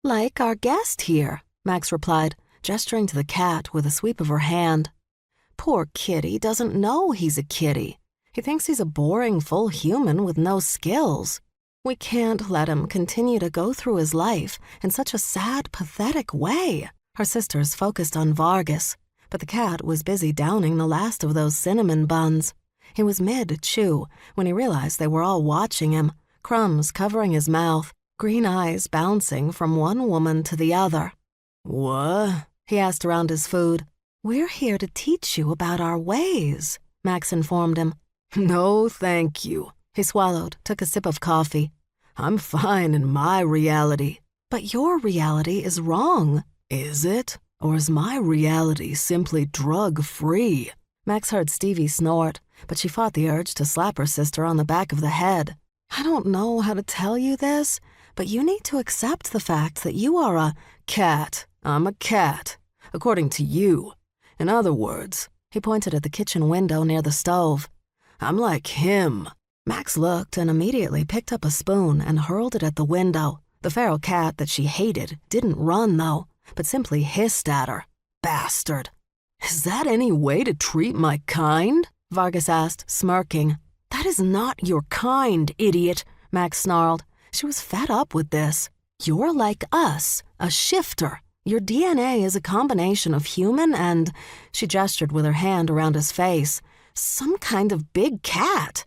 Like our guest here, Max replied, gesturing to the cat with a sweep of her hand. Poor kitty doesn't know he's a kitty. He thinks he's a boring full human with no skills. We can't let him continue to go through his life in such a sad, pathetic way. Her sisters focused on Vargas, but the cat was busy downing the last of those cinnamon buns. He was mid-chew when he realized they were all watching him, crumbs covering his mouth, green eyes bouncing from one woman to the other. "What?" he asked around his food. "We're here to teach you about our ways," Max informed him. "No, thank you." He swallowed, took a sip of coffee. "I'm fine in my reality." "But your reality is wrong." "Is it? Or is my reality simply drug-free?" Max heard Stevie snort, but she fought the urge to slap her sister on the back of the head. "I don't know how to tell you this, but you need to accept the fact that you are a cat. I'm a cat, according to you. In other words," he pointed at the kitchen window near the stove, "I'm like him." Max looked and immediately picked up a spoon and hurled it at the window. The feral cat that she hated didn't run, though, but simply hissed at her. "Bastard." "Is that any way to treat my kind?" Vargas asked, smirking. "That is not your kind, idiot," Max snarled. She was fed up with this. "You're like us, a shifter. Your DNA is a combination of human and," she gestured with her hand around his face, "some kind of big cat."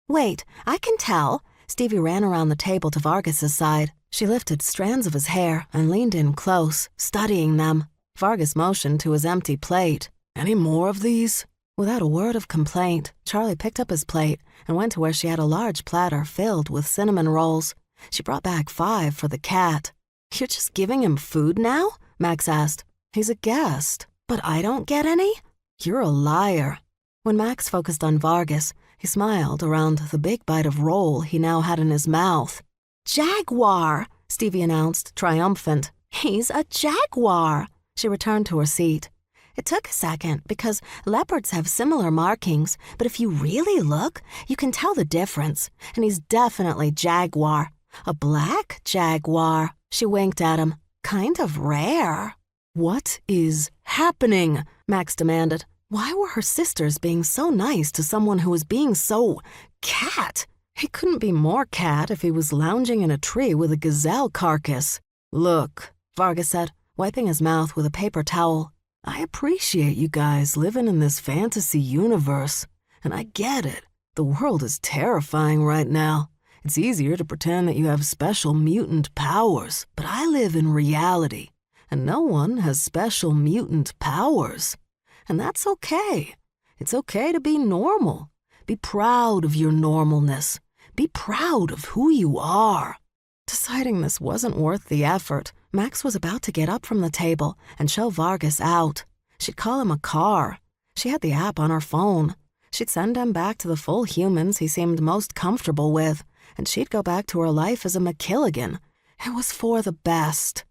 "Wait, I can tell." Stevie ran around the table to Vargas's side. She lifted strands of his hair and leaned in close, studying them. Vargas motioned to his empty plate. "Any more of these?" Without a word of complaint, Charlie picked up his plate and went to where she had a large platter filled with cinnamon rolls. She brought back 5 for the cat. "You're just giving him food now?" Max asked. "He's a guest." "But I don't get any?" "You're a liar." When Max focused on Vargas, he smiled around the big bite of roll he now had in his mouth. "Jaguar," Stevie announced, triumphant. "He's a jaguar." She returned to her seat. "It took a second because leopards have similar markings, but if you really look, you can tell the difference, and he's definitely jaguar. A black jaguar." She winked at him. "Kind of rare." "What is happening?" Max demanded. Why were her sisters being so nice to someone who was being so cat? He couldn't be more cat if he was lounging in a tree with a gazelle carcass. "Look," Vargas said, wiping his mouth with a paper towel. "I appreciate you guys living in this fantasy universe, and I get it. The world is terrifying right now. It's easier to pretend that you have special mutant powers, but I live in reality, and no one has special mutant powers. And that's okay. It's okay to be normal. Be proud of your normalness. Be proud of who you are." Deciding this wasn't worth the effort, Max was about to get up from the table and show Vargas out. She'd call him a car. She had the app on her phone. She'd send him back to the full humans he seemed most comfortable with, and she'd go back to her life as a MacKilligan. It was for the best.